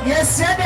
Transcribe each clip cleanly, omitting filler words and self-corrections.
Yes, yeah,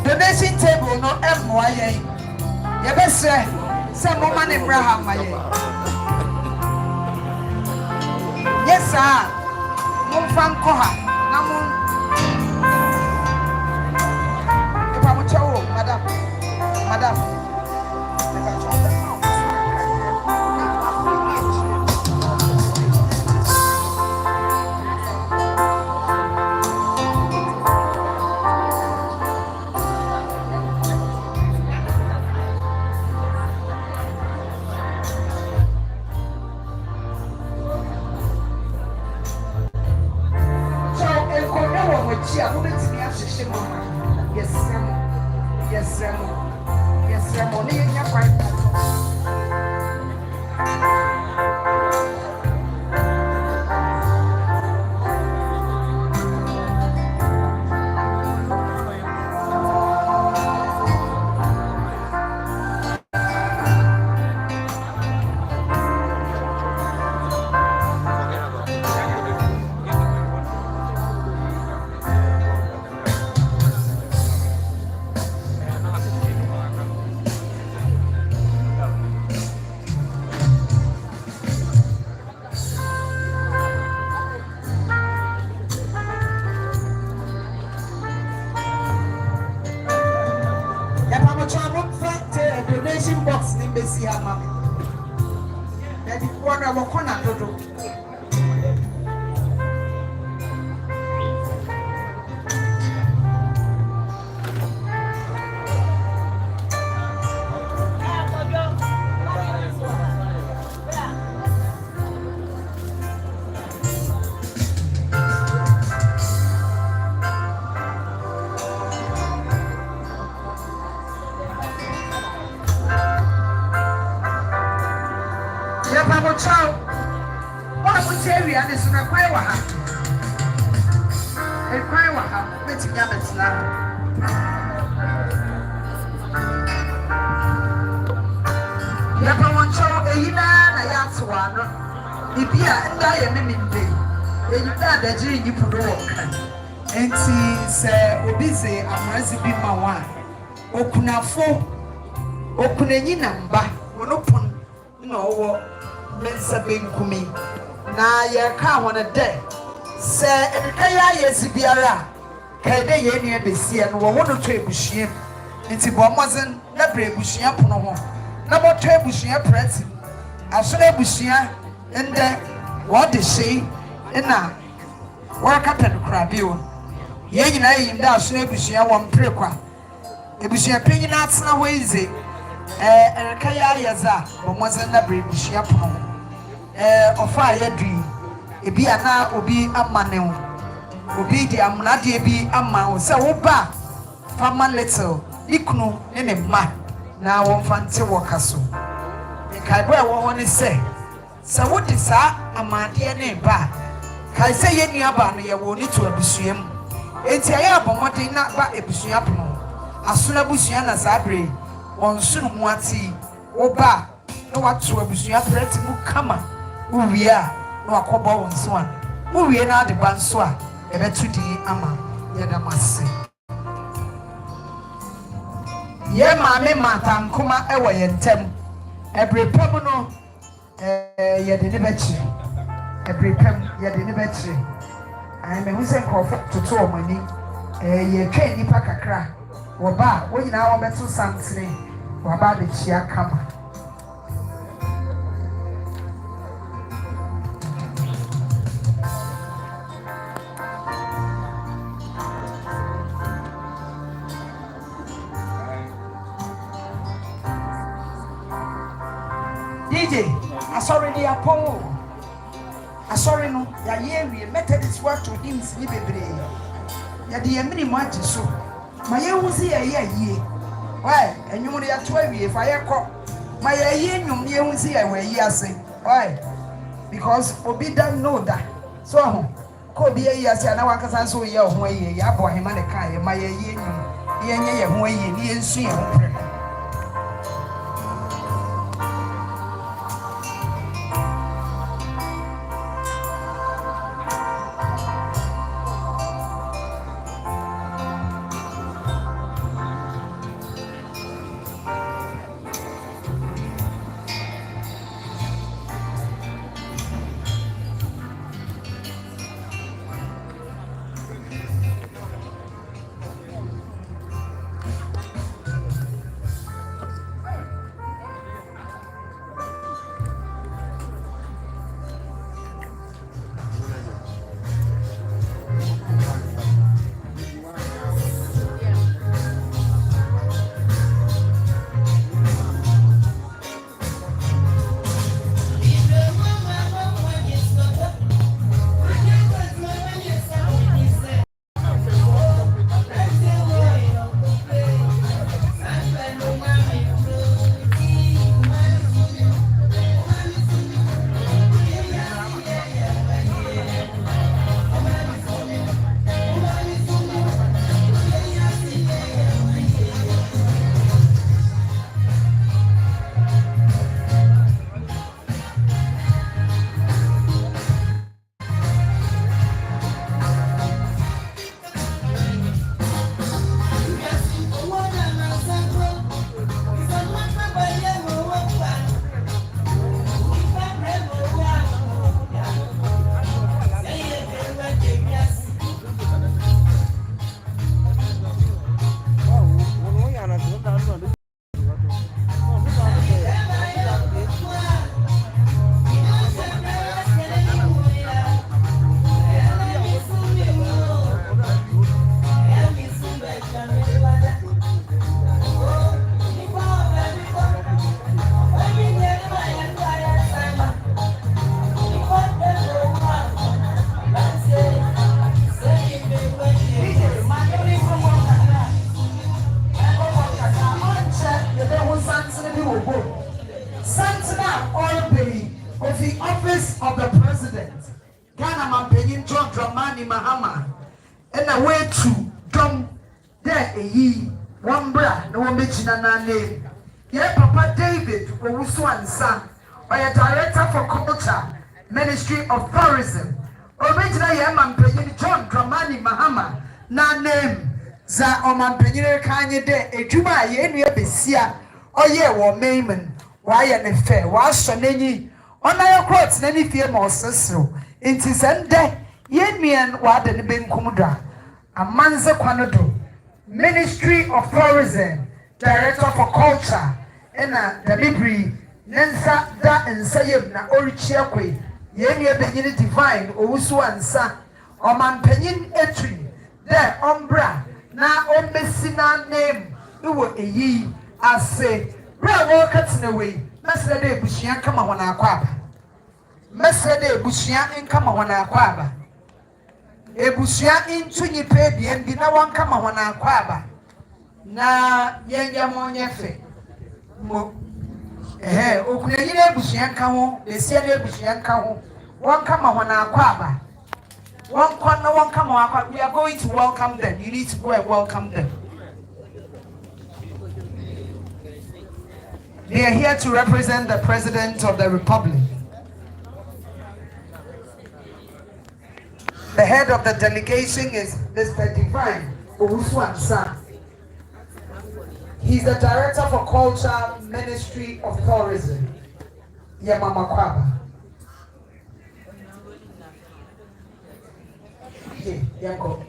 Donation table no MYA. Yabese, some woman in Braham. Yes, sir. Mumfan Koha, Namun. If I'm a child, Madam. extension box in Bessia, mammy. That is one of a corner to do. Ciao. What would say we are this in a quay waha? A quay waha, meeting Yamets now. Yapa one show, a yina, a yatswana. If you are a diamond day, then you got the dream you put work. And see, say, Obise, I'm recipe my one. Okunafo, Okunenamba, Monopon, no. Mensa benkumi na ye ka wona de se edekaya yesibiara ka de ye nua besie no wo no to ebuhiem nti bo mozen na bre ebuhia pono ho na bo to ebuhia preti aso na ebuhia ende wo de sei na wo ka pede kra bio ye nyina yim da aso na ebuhia wo mpre kwa ebuhia penyi na atena ho ize edekaya yeza bo mozen na bre ebuhia pono ho ofa yadri ebi ana obi amane wo obi di amnade ebi ama wo se wo ba fama little ikunu ne ma na wo mfante wo kaso kai bo e wo ho ne se wo di sa amade ne ba kai se ye nua ba no ye wo ni to abusuam enti aye abomode na ba abusua pono asona abusua na sabre onsunu mu ati wo ba no watu abusua preti mu kama Uwia, no akobo wonso a. Uwie na de banso a, ebetu di ama yedamase. Ye maame matankoma ewo yentem. Ebrepam no yede ne bechi. Ebrepam yede ne bechi. Ai me hu se nkofo toto omani. Ye twa nipa kakra. Wo ba, wo nyina wo beto santene. Wo ba de chia kama. DJ, I sorry the Apollo. I sorry no, ya ye method is work to him sleep every day. Ya the mini much so. My ye was here ye. Why? And you only at 12 if I call my ye you was here where ye are saying. Why? Because Obi don't know that. So could be a year, and I want to so ye way, ya boy him and a kai, my ye ye way ye see. and a way to drum there a ye one bra no one mention na name. Yeah, Papa David Owusu son, or a director for culture, Ministry of Tourism. Original Yaman Penny John Dramani Mahama, na name Za Oman Penny Kanye de a Juma Yenia Besia, or ye war Mayman, why an affair, was Shaneni, on our quotes, any fear more so. It is and de Yemian Waden Ben Kumudra, a Manza Quanodo, Ministry of Tourism, Director for Culture, and a Tabiri, Nensa da and Sayeb na Orichiakwe. Yenya Benin divine, Owusu ansa, Oman Penin etri, there umbra, na ombesina name, you were a ye, I say, Bra walkers in a way, Master de Bushian come on our quab. Master de Bushian come on our quab. A Bushian in Tuni Baby and be no one come on our quab. Na Yenya Monyefe. Okunye Bushian come, the Sierra Bushian come. One come on our quaba. One come on. We are going to welcome them. You need to go and welcome them. They are here to represent the President of the Republic. The head of the delegation is Mr. Divine Owusu. He's the Director for Culture, Ministry of Tourism. Yamama Kwaba. Okay, Yanko.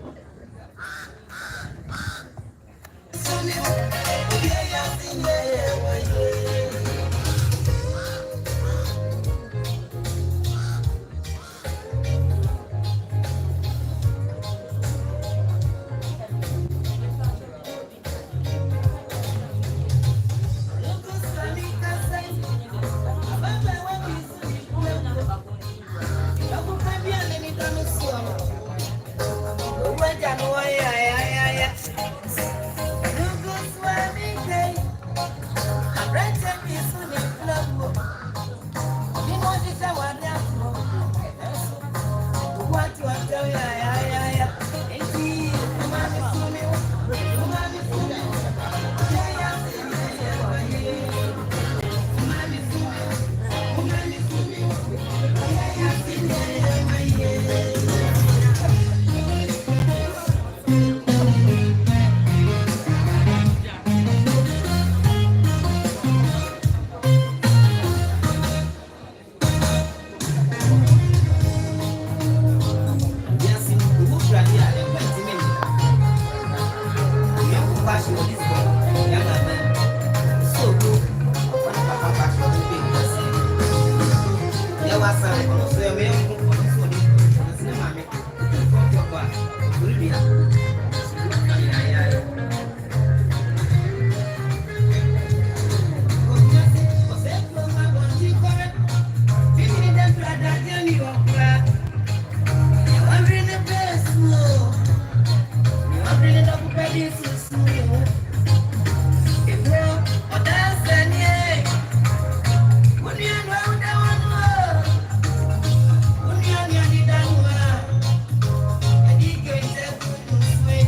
Swing.